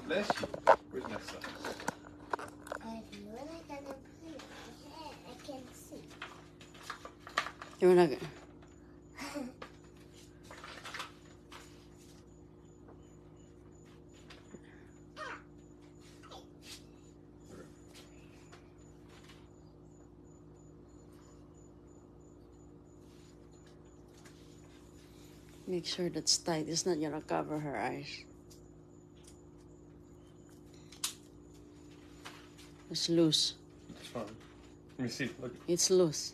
Bless you. Where's my son? I feel like I'm gonna put it. I can't see. You're not gonna. Make sure that's tight. It's not gonna cover her eyes. It's loose. It's fine. Let me see. Look. It's loose.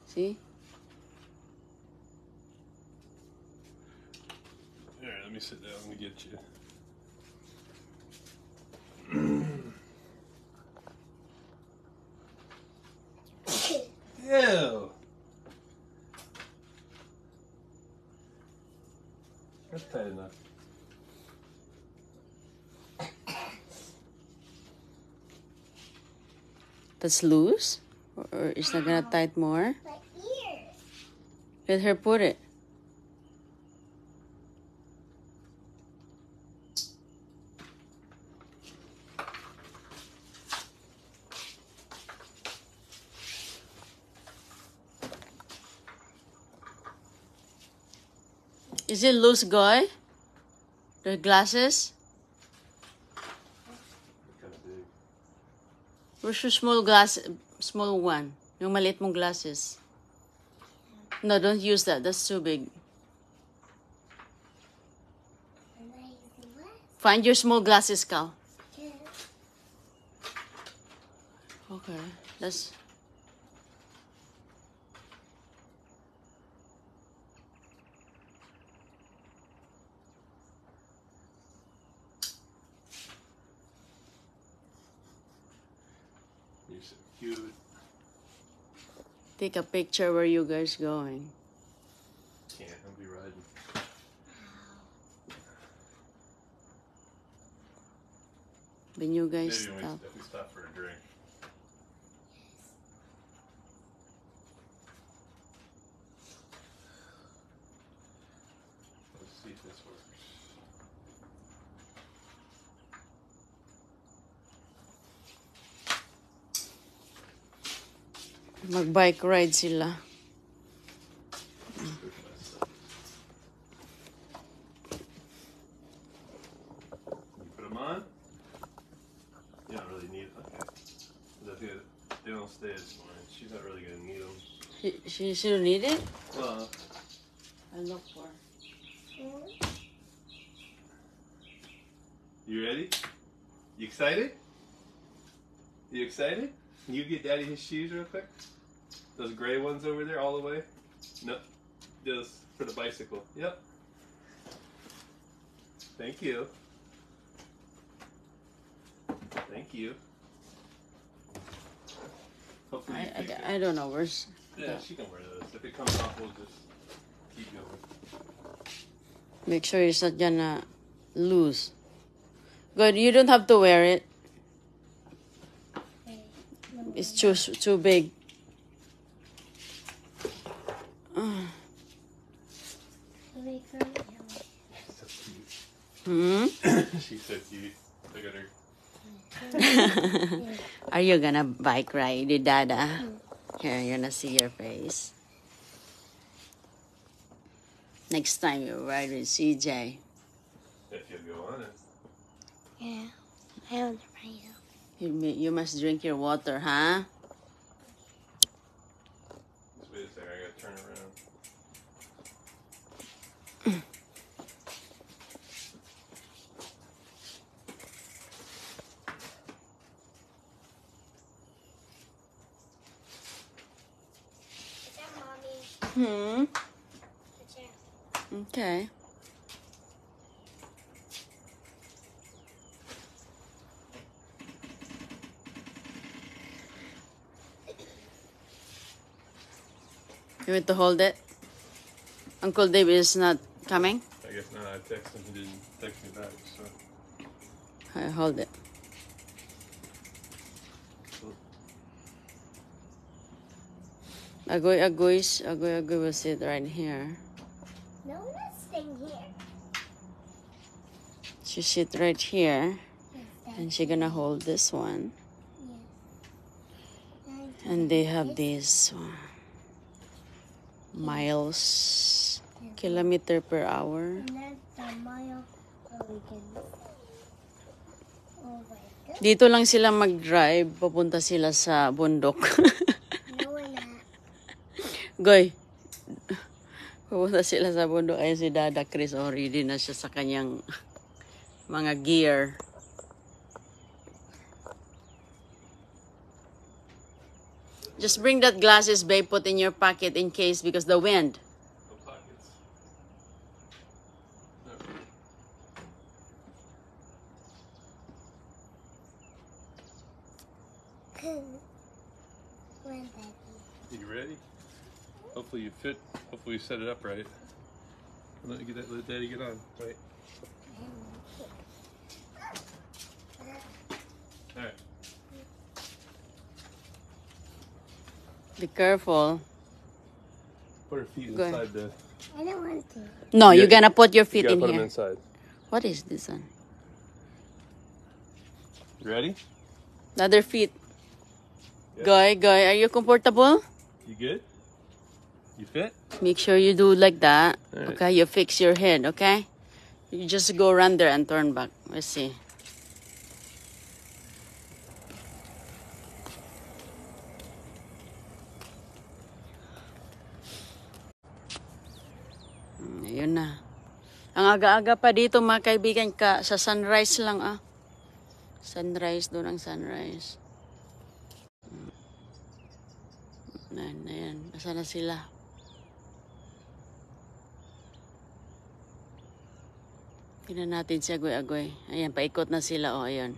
See? All right, let me sit down. Let me get you. Ew. That's tight enough. That's loose? Or is that gonna tight more? My ear. Let her put it. Is it loose, Goy? The glasses? Kind of big. Where's your small one? Yung maliit mong glasses. No, don't use that. That's too big. Am I using what? Find your small glasses, Cal. Yeah. Okay, that's... You're so cute. Take a picture where you guys going. Can't. I'll be riding. When you guys Maybe stop. we stop for a drink. Let's see if this works. Mag-bike ride sila. Where's my son? You put them on? You don't really need them. Okay. They don't stay as long. She's not really going to need them. She don't need it? Well, I'll look for. you ready? You excited? You excited? Can you get Daddy his shoes real quick? Those gray ones over there all the way? No. Those for the bicycle. Yep. Thank you. Thank you. Hopefully you fix it. I don't know where's... Yeah, she can wear those. If it comes off, we'll just keep going. Make sure it's not gonna lose. Good, you don't have to wear it. It's too big. So cute. Hmm? She's so cute. Look at her. Are you gonna bike ride with Dada? Here, you're gonna see your face. Next time you ride with CJ. If you'll go on it. Yeah. I want to try it. You must drink your water, huh? Just wait a second, I gotta turn around. Is that mommy? Hmm? Is that? Okay. You want to hold it? Uncle David is not coming? I guess not. I texted him, he didn't text me back, so. I hold it. Agoy will sit right here. No, we're not staying here. She sit right here, Yes, and she gonna hold this one. yes. And they have this miles, kilometer per hour. And that's the mile where we can. Oh my God. Dito lang sila mag-drive, papunta sila sa bundok. No, we're not. Goy, pupunta sila sa bundok. Ayun si Dada Chris, ready na siya sa kanyang mga gear. Just bring that glasses, babe, put in your pocket in case because the wind. No pockets. When Daddy. You ready? Hopefully you fit. Hopefully you set it up right. Let Daddy get on. Right. All right. Be careful. Put her feet Go inside the. I don't want to. No, Yeah, you're gonna put your You feet gotta in put them here. inside. What is this one? You ready? The other feet. Yeah. Goy, are you comfortable? You good? You fit? Make sure you do like that. All right. Okay, you fix your head, okay? You just go around there and turn back. Let's see. Ayun na. Ang aga-aga pa dito mga kaibigan ka sa sunrise lang ah. Sunrise doon ang sunrise. Ayan. Asa na sila? Tingnan natin si Agoy-Agoy. Ayan, paikot na sila. O, ayan.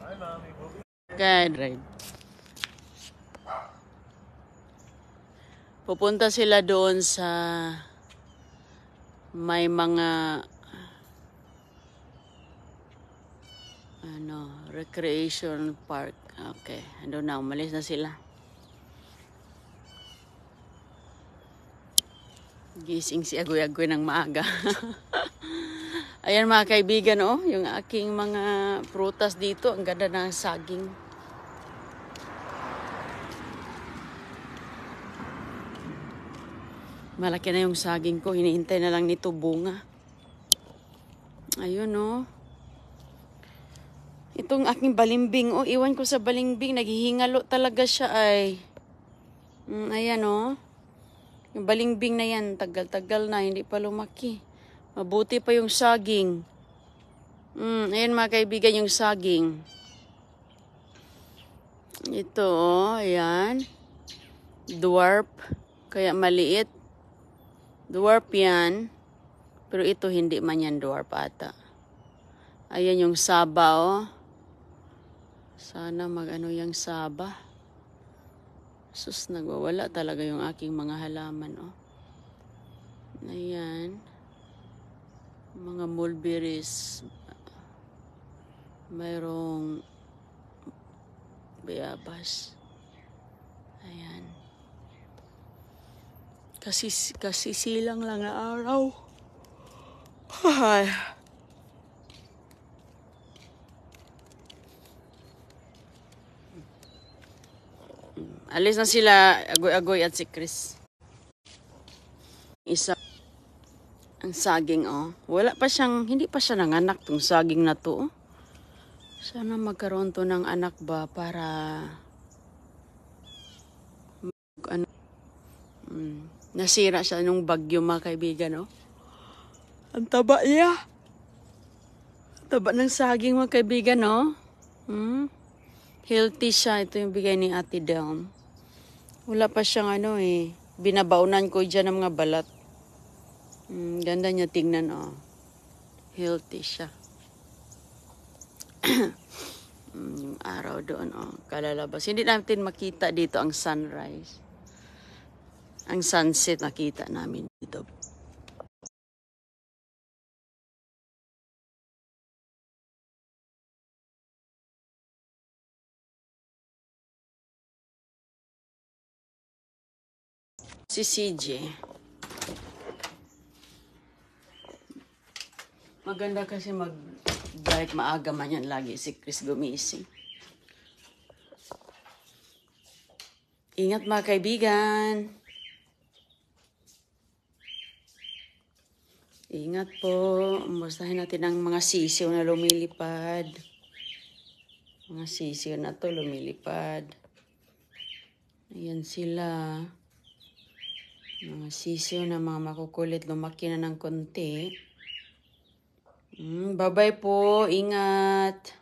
Hi, Mommy. Okay, drive. Pupunta sila doon sa may mga recreation park. Okay, andun na. Umalis na sila. Gising si Agoy-Agoy ng maaga. Ayan mga kaibigan, yung aking mga prutas dito. Ang ganda ng saging. Malaki na yung saging ko. Hinihintay na lang nito bunga. Ayun, Itong aking balimbing, iwan ko sa balimbing. Naghihingalo talaga siya ay. Ayan, Yung balimbing na yan, tagal-tagal na, hindi pa lumaki. Mabuti pa yung saging. Ayan mga kaibigan, yung saging. Ito, ayan. Dwarf. Kaya maliit. Dwarf yan. Pero ito, hindi man yan dwarf ata. Ayan yung saba, Sana mag-ano yung saba. Sus, nagwawala talaga yung aking mga halaman, Ayan. Mga mulberries. Mayroong bayabas. Ayan. Kasi silang lang na araw. Ay. Alis na sila, Agoy-Agoy at si Chris. Isa, ang saging, Wala pa siyang, hindi pa siya nanganak tong saging na to, Sana magkaroon to ng anak ba para, nasira siya nung bagyo mga kaibigan, Ang taba niya. Ang taba ng saging mga kaibigan, Healthy siya. Ito yung bigay ni Ate Delm. Wala pa siyang binabaunan ko dyan ng mga balat. Ganda niya tingnan, Healthy siya. Yung araw doon, kalalabas. Hindi natin makita dito ang sunrise. Ang sunset nakita namin dito. Si CJ. Maganda kasi bright maaga man yan lagi si Chris gumising. Ingat mga kaibigan. Ingat po. Mustahin natin ang mga sisiw na lumilipad. Mga sisiw na to lumilipad. Ayan sila. Mga sisiw na mga makukulit. Lumaki na ng konti. Bye-bye po. Ingat.